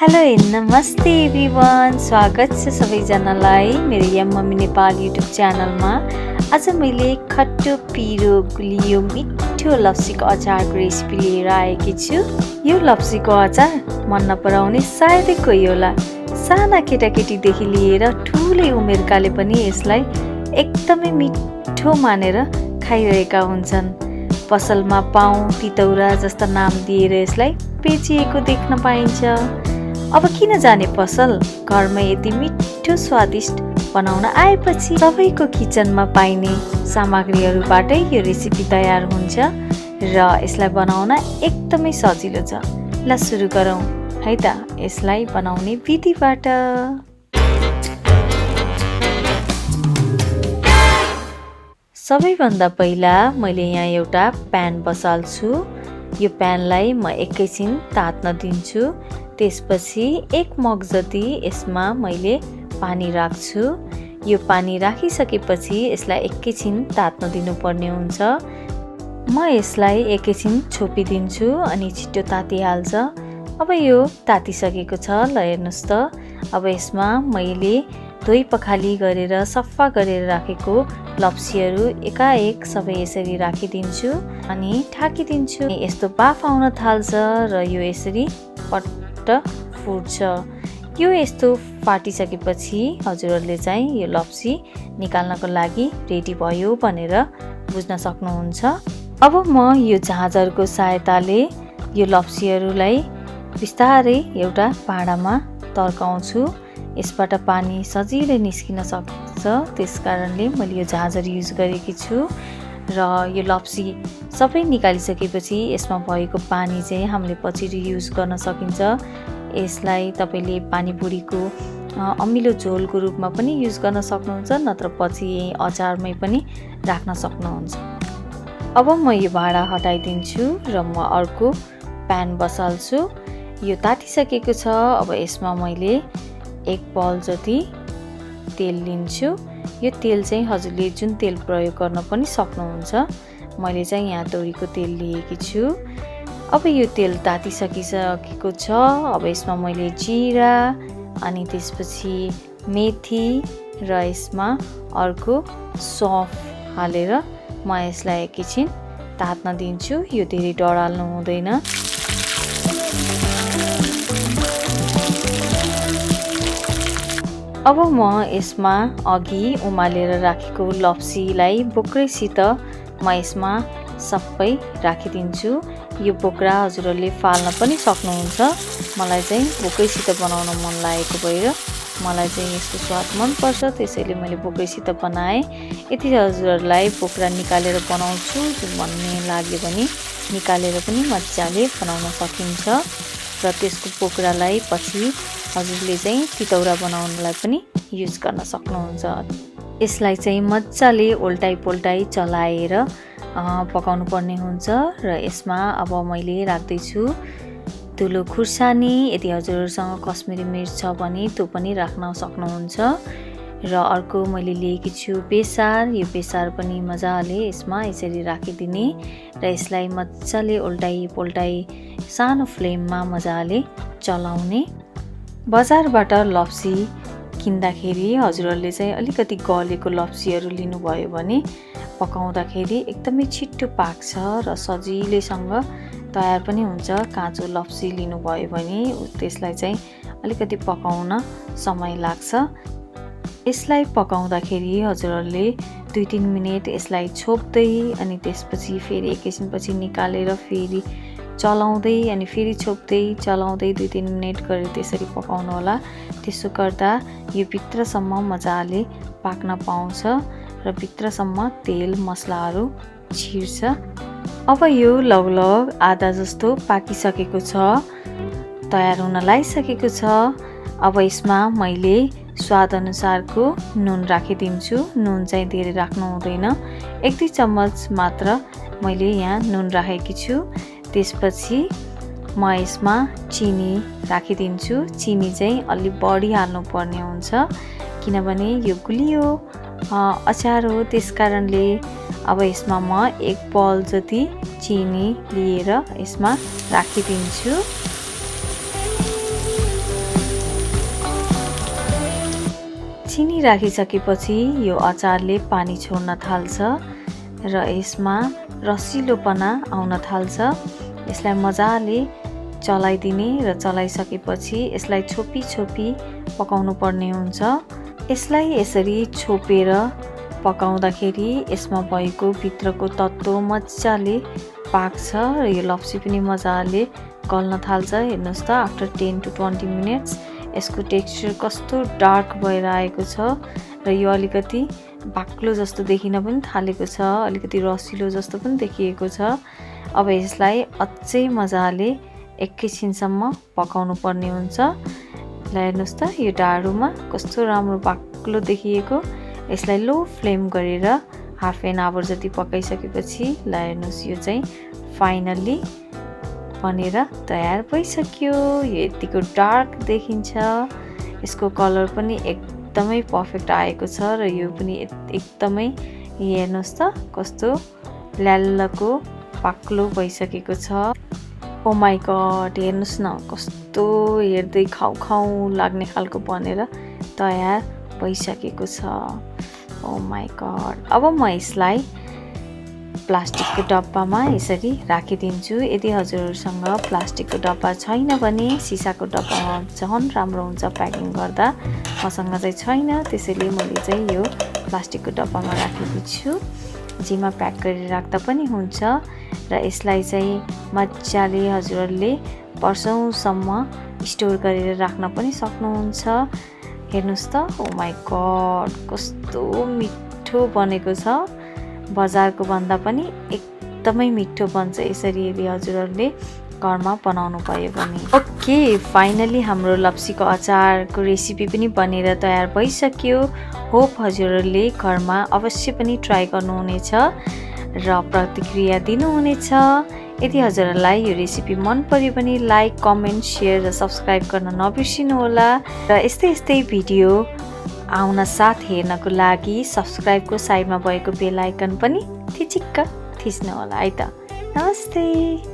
Hello नमस्ते everyone, स्वागत छ सबैजनालाई मेरो मम्मी नेपाल युट्युब च्यानलमा। आज मैले खट्टो पिरो गुलियो मिठो लप्सीको अचारको रेसिपी लिएर आएकी छु। यो लप्सीको अचार मन नपराउने सायदै कोही होला। साना केटाकेटीदेखि लिएर ठुलै उमेरकाले पनि यसलाई एकदमै मिठो मानेर खाइरहेका हुन्छन्। पसलमा पाउ तितौरा जस्ता नाम दिएर यसलाई बेचिएको देख्न पाइन्छ। अब किन जाने पसल, घरमै यति मिठो स्वादिष्ट बनाउन आएपछि सबैको किचनमा पाइने सामग्रीहरूबाटै यो रेसिपी तयार हुन्छ र यसलाई बनाउन एकदमै सजिलो छ। ल सुरु गरौँ है त यसलाई बनाउने विधिबाट। सबैभन्दा पहिला मैले यहाँ एउटा प्यान बसाल्छु। यो प्यानलाई म एकैछिन तात्न दिन्छु। त्यसपछि 1 मग जति यसमा मैले पानी राख्छु। यो पानी राखिसकेपछि यसलाई एकैछिन तात्न दिनुपर्ने हुन्छ। म यसलाई एकैछिन छोपिदिन्छु अनि छिटो तातिहाल्छ। अब यो तातिसकेको छ। ल हेर्नुहोस् त, अब यसमा मैले धोइ पखाली गरेर सफा गरेर राखेको लप्सीहरू एकाएक सबै यसरी राखिदिन्छु अनि ढाकिदिन्छु। यस्तो बाफ आउन थाल्छ र यो यसरी पट्ट फुट्छ। यो यस्तो फाटिसकेपछि हजुरहरूले चाहिँ यो लप्सी निकाल्नको लागि रेडी भयो भनेर बुझ्न सक्नुहुन्छ। अब म यो झाँझरको सहायताले यो लप्सीहरूलाई बिस्तारै एउटा भाँडामा तर्काउँछु। यसबाट पानी सजिलै निस्किन सक्छ, त्यसकारणले मैले यो झाँझर युज गरेकी छु। र यो लप्सी सबै निकालिसकेपछि यसमा भएको पानी चाहिँ हामीले पछि युज गर्न सकिन्छ। यसलाई तपाईँले पानीपुरीको अमिलो झोलको रूपमा पनि युज गर्न सक्नुहुन्छ, नत्र पछि अचारमै पनि राख्न सक्नुहुन्छ। अब म यो भाँडा हटाइदिन्छु र म अर्को प्यान बसाल्छु। यो तातिसकेको छ। अब यसमा मैले 1 बाउल जति तेल लिन्छु। यो तेल चाहिँ हजुरले जुन तेल प्रयोग गर्न पनि सक्नुहुन्छ। मैले चाहिँ यहाँ तोरीको तेल लिएकी छु। अब यो तेल तातिसकिसकेको छ। अब यसमा मैले जिरा अनि त्यसपछि मेथी र यसमा अर्को सौंफ हालेर म यसलाई एकैछिन तात्न दिन्छु। यो धेरै डढाल्नु हुँदैन। अब म यसमा अघि उमालेर राखेको लप्सीलाई बोक्रैसित म यसमा सबै राखिदिन्छु। यो बोक्रा हजुरहरूले फाल्न पनि सक्नुहुन्छ। मलाई चाहिँ बोक्रैसित बनाउन मन लागेको भएर मलाई चाहिँ यसको स्वाद मनपर्छ, त्यसैले मैले बोक्रैसित बनाएँ। यदि हजुरहरूलाई बोक्रा निकालेर बनाउँछु भन्ने लाग्यो भने निकालेर पनि मजाले बनाउन सकिन्छ र त्यसको बोक्रालाई पछि हजुरले चाहिँ तितौरा बनाउनलाई पनि युज गर्न सक्नुहुन्छ। यसलाई चाहिँ मजाले उल्टाइ पोल्टाइ चलाएर पकाउनु पर्ने हुन्छ र यसमा अब मैले राख्दैछु धुलो खुर्सानी। यदि हजुरहरूसँग कश्मिरी मिर्च छ भने त्यो पनि राख्न सक्नुहुन्छ। र अर्को मैले लिएकी छु बेसार। यो बेसार पनि मजाले यसमा यसरी राखिदिने र यसलाई मजाले उल्टाइ पोल्टाइ सानो फ्लेममा मजाले चलाउने। बजारबाट लप्सी किन्दाखेरि हजुरहरूले चाहिँ अलिकति गलेको लप्सीहरू लिनुभयो भने पकाउँदाखेरि एकदमै छिट्टो पाक्छ र सजिलैसँग तयार पनि हुन्छ। काँचो लप्सी लिनुभयो भने त्यसलाई चाहिँ अलिकति पकाउन समय लाग्छ। यसलाई पकाउँदाखेरि हजुरहरूले 2-3 मिनेट यसलाई छोप्दै अनि त्यसपछि फेरि एकैछिनपछि निकालेर फेरि चलाउँदै अनि फेरि छोप्दै चलाउँदै 2-3 मिनेट गरेर त्यसरी पकाउनु होला। त्यसो गर्दा यो भित्रसम्म मजाले पाक्न पाउँछ र भित्रसम्म तेल मसलाहरू छिर्छ। अब यो लगभग आधा जस्तो पाकिसकेको छ, तयार हुन लागिसकेको छ। अब यसमा मैले स्वाद अनुसारको नुन राखिदिन्छु। नुन चाहिँ धेरै राख्नु हुँदैन, 1-2 चम्मच मात्र मैले यहाँ नुन राखेकी छु। त्यसपछि म यसमा चिनी राखिदिन्छु। चिनी चाहिँ अलि बढी हाल्नुपर्ने हुन्छ किनभने यो गुलियो अचार हो, त्यसकारणले। अब यसमा म 1 बाउल जति चिनी लिएर यसमा राखिदिन्छु। चिनी राखिसकेपछि यो अचारले पानी छोड्न थाल्छ र यसमा रसिलोपना आउन थाल्छ। यसलाई मजाले चलाइदिने र चलाइसकेपछि यसलाई छोपी पकाउनु पर्ने हुन्छ। यसलाई यसरी छोपेर पकाउँदाखेरि यसमा भएको भित्रको तत्त्व मजाले पाक्छ र यो लप्सी पनि मजाले गल्न थाल्छ। हेर्नुहोस् त आफ्टर 10 to 20 मिनट्स यसको टेक्सचर कस्तो डार्क भएर आएको छ र यो अलिकति बाक्लो जस्तो देखिन पनि थालेको छ, अलिकति रसिलो जस्तो पनि देखिएको छ। अब यसलाई अझै मजाले एकैछिनसम्म पकाउनु पर्ने हुन्छ। ल हेर्नुहोस् त यो डाडुमा कस्तो राम्रो बाक्लो देखिएको। यसलाई लो फ्लेम गरेर हाफ एन आवर जति पकाइसकेपछि ल हेर्नुहोस् यो चाहिँ फाइनल्ली बनेर तयार भइसक्यो। यो यतिको डार्क देखिन्छ, यसको कलर पनि एकदमै पर्फेक्ट आएको छ र यो पनि एकदमै हेर्नुहोस् त कस्तो ल्याल्लको पाक्लो भइसकेको छ। ओ माई गड, हेर्नुहोस् न कस्तो हेर्दै खाउ लाग्ने खालको बनेर तयार भइसकेको छ। ओ माई गड, अब म यसलाई प्लास्टिकको डब्बामा यसरी राखिदिन्छु। यदि हजुरहरूसँग प्लास्टिकको डब्बा छैन भने सिसाको डब्बामा झन् राम्रो हुन्छ प्याकिङ गर्दा। मसँग चाहिँ छैन, त्यसैले मैले चाहिँ यो प्लास्टिकको डब्बामा राखेको छु, जेमा प्याक गरेर राख्दा पनि हुन्छ र यसलाई चाहिँ मजाले हजुरहरूले वर्षौंसम्म स्टोर गरेर राख्न पनि सक्नुहुन्छ। हेर्नुहोस् त, ओ माई गड कस्तो मिठो बनेको छ। बजारको भन्दा पनि एकदमै मिठो बन्छ यसरी यदि हजुरहरूले घरमा बनाउनु भयो भने। ओके, फाइनली हाम्रो लप्सीको अचारको रेसिपी पनि बनेर तयार भइसक्यो। होप हजुरहरूले घरमा अवश्य पनि ट्राई गर्नुहुनेछ र प्रतिक्रिया दिनुहुनेछ। यदि हजुरहरूलाई यो रेसिपी मन पर्यो भने लाइक, कमेन्ट, सेयर र सब्सक्राइब गर्न नबिर्सिनु होला र यस्तै भिडियो आउन साथ हेर्नको लागि सब्सक्राइबको साइडमा भएको बेल आइकन पनि थिचिक्क थिच्नु होला है त। नमस्ते।